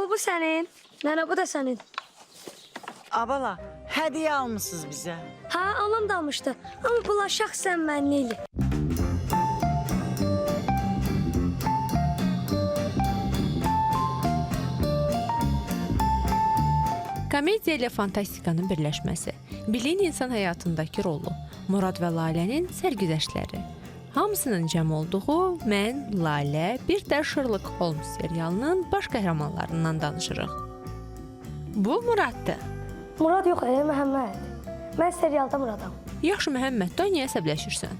Baba bu sənin. Nənə bu da sənin. Abala, hədiyyə almısınız bizə. Hə, anam da almışdı. Amma bunlar şəxsən mənli idi. Komediya ilə fantastikanın birləşməsi, biliyin insan həyatındakı rolu, Murad və Lalənin sərgüzəştləri. Hamısının cəm olduğu Mən, Lalə, bir də Sherlock Holmes serialının baş qəhrəmanlarından danışırıq. Bu Muraddır. Murad yox, Məhəmməd. Mən serialda Muradam. Yaxşı Məhəmməd, da niyə əsəbləşirsən?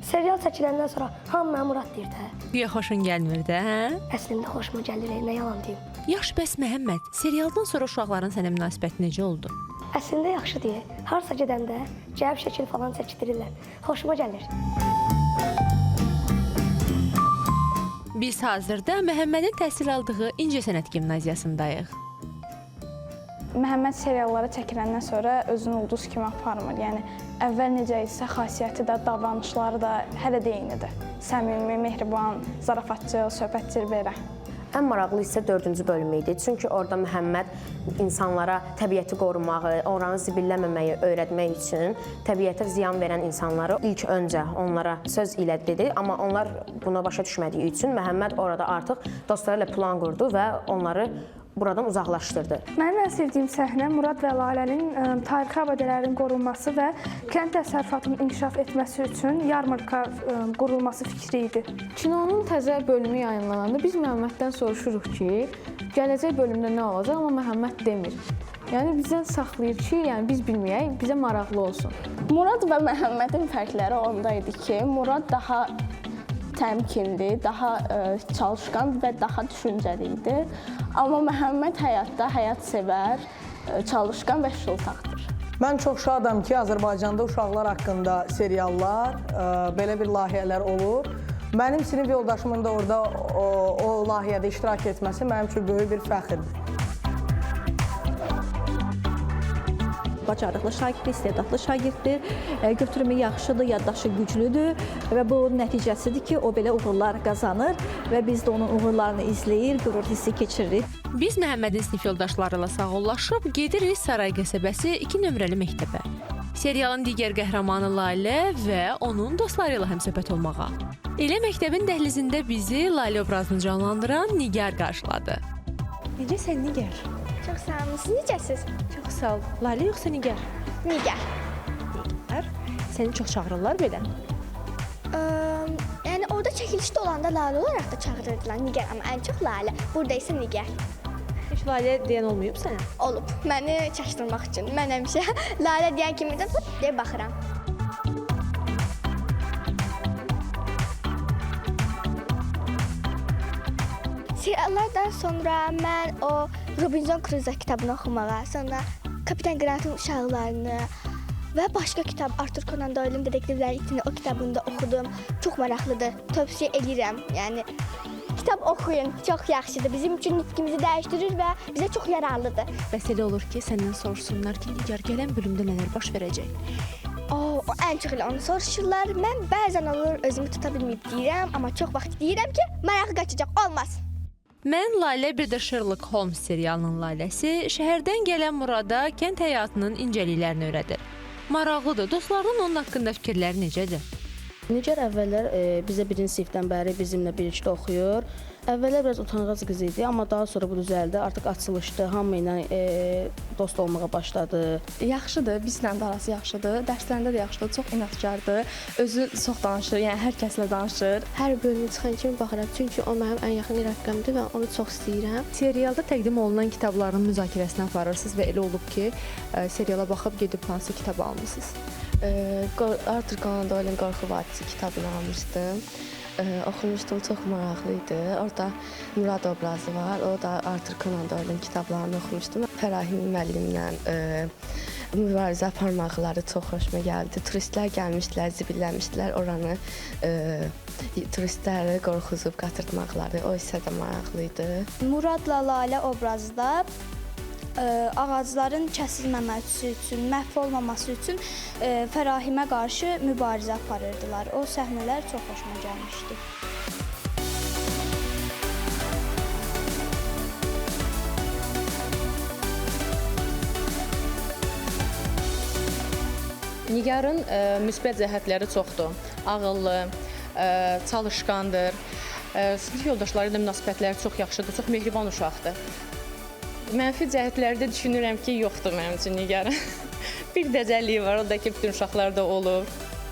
Serial çəkiləndən sonra hamı mənə Murad deyir də. Niyə xoşun gəlmir də, hə? Əslində xoşuma gəlir, nə yalan deyim. Yaxşı, bəs Məhəmməd, serialdan sonra uşaqların sənə münasibəti necə oldu? Əslində yaxşı deyir. Harsa gedəndə cəb şəkil falan çəkdirirlər. Xoşuma gəlir. Biz hazırda Məhəmmədin təhsil aldığı İncəsənət Gimnaziyasındayıq. Məhəmməd seriallara çəkiləndən sonra özünü ulduz kimi aparmır. Yəni əvvəl necə isə xasiyyəti də, davranışları da hələ də eynidir. Səmimi, mehriban, zarafatcıl, söhbətçil belə. Ən maraqlı isə 4-cü bölüm idi. Çünki orada Məhəmməd insanlara təbiəti qorumağı, oranı zibilləməməyi öyrətmək üçün təbiətə ziyan verən insanları ilk öncə onlara söz ilə dedi. Amma onlar buna başa düşmədiyi üçün Məhəmməd orada artıq dostları ilə plan qurdu və onları buradan uzaqlaşdırdı. Mənim ən sevdiyim səhnə Murad və Lalənin tarixi abidələrin qorunması və kənd təsərrüfatının inkişaf etməsi üçün yarmarka qurulması fikri idi. Kinonun təzə bölümü yayınlananda biz Məhəmməddən soruşuruq ki, gələcək bölümdə nə olacaq, amma Məhəmməd demir. Yəni bizdən saxlayır ki, yəni biz bilməyək, bizə maraqlı olsun. Murad və Məhəmmədin fərqləri onda idi ki, Murad daha təmkinli, daha çalışqan və daha düşüncəli idi. Amma Məhəmməd həyatda həyatsevər, çalışqan və şıltaqdır. Mən çox şadam ki, Azərbaycanda uşaqlar haqqında seriallar, belə bir layihələr olur. Mənim sinif yoldaşımın da orada o layihədə iştirak etməsi mənim üçün böyük bir fəxrdir. Bacarıqlı şagirddir, istedadlı şagirddir, götürümü yaxşıdır, yaddaşı güclüdür və bu nəticəsidir ki, o belə uğurlar qazanır və biz də onun uğurlarını izləyir, qürur hissi keçiririk. Biz Məhəmmədin sinif yoldaşları ilə sağollaşıb gedirik Saray qəsəbəsi 2 nömrəli məktəbə. Serialın digər qəhrəmanı Lalə və onun dostları ilə həmsöhbət olmağa. Elə məktəbin dəhlizində bizi Lalə obrazını canlandıran Nigar qarşıladı. Necəsən Nigar? Çox sağ olun. Siz necəsiz? Çox sağ ol. Lalə yoxsa Nigar? Nigar. Nigar. Səni çox çağırırlar belə? Yəni orada çəkilişdə olanda Lalə olaraq da çağırırdılar Nigar, amma ən çox Lalə. Burada isə Nigar. Heç Lalə deyən olmayıb sənə? Olub. Məni çaşdırmaq üçün. Mən həmişə Lalə deyən kimi də deyə baxıram. Seriallardan sonra mən o Robinson Crusoe kitabını oxumağa, sonra Kapitan Grant'ın uşaqlarını və başqa kitab Arthur Conan Doyle'ın Dedektivlər İtini o kitabını da oxudum. Çox maraqlıdır. Tövsiyə edirəm. Yəni kitab oxuyun. Çox yaxşıdır. Bizim üçün nitqimizi dəyişdirir və bizə çox yararlıdır. Bəs elə olur ki, səndən soruşsunlar ki, Nigar gələn bölümdə nələr baş verəcək? O ən çox elə onu soruşurlar. Mən bəzən olur özümü tuta bilməyib deyirəm, amma çox vaxt deyirəm ki, maraqlı qaçacaq, olmaz. Mən Lalə, bir də Sherlock Holmes serialının Laləsi şəhərdən gələn Murada kənd həyatının incəliklərini öyrədir. Maraqlıdır. Dostlarının onun haqqında fikirləri necədir? Nigar əvvəllər bizə birinci sinifdən bəri bizimlə birlikdə oxuyur. Əvvəllər biraz utanğac qız idi, amma daha sonra bu düzəldi. Artıq açılışdı, hamı ilə dost olmağa başladı. Yaxşıdır, bizlə də arası yaxşıdır. Dərslərində də yaxşıdır, çox inadkardır. Özü çox danışır, yəni hər kəslə danışır. Hər bölümü çıxan kimi baxıram, çünki o mənim ən yaxın rəfiqəmdir və onu çox istəyirəm. Serialda təqdim olunan kitabların müzakirəsini aparırsınız və elə olub ki, seriala baxıb gedib hansı kitab almısınız? Arthur Conan Doyle'ın Qorxu Vadisi kitabını almışdım. Oxumuşdum, çox maraqlı idi. Orada Murad obrazı var. O da Arthur Conan Doyle'ın kitablarını oxumuşdum. Fərahim müəllimlə mübarizə aparmaqları çox xoşuma gəldi. Turistlər gəlmişdilər, zibilləmişdilər oranı. Turistləri qorxuzub qatırtmaqları, o isə də maraqlı idi. Muradla Lalə obrazı da ağacların kəsilməməsi üçün, məhv olmaması üçün Fərahimə qarşı mübarizə aparırdılar. O səhnələr çox xoşuma gəlmişdi. Nigarın müsbət cəhətləri çoxdur. Ağıllı, çalışqandır. Sinif yoldaşları ilə münasibətləri çox yaxşıdır, çox mehriban uşaqdır. Mənfi cəhətləri də düşünürəm ki, yoxdur mənim üçün Nigarın. Bir dəcəlliyi var, o da ki, bütün uşaqlarda olur.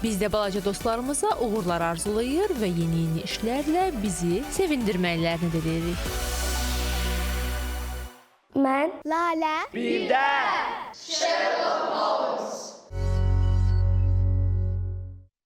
Biz də balaca dostlarımıza uğurlar arzulayır və yeni işlərlə bizi sevindirməklərini diləyirik. Mən Lalə Bir də Sherlock Holmes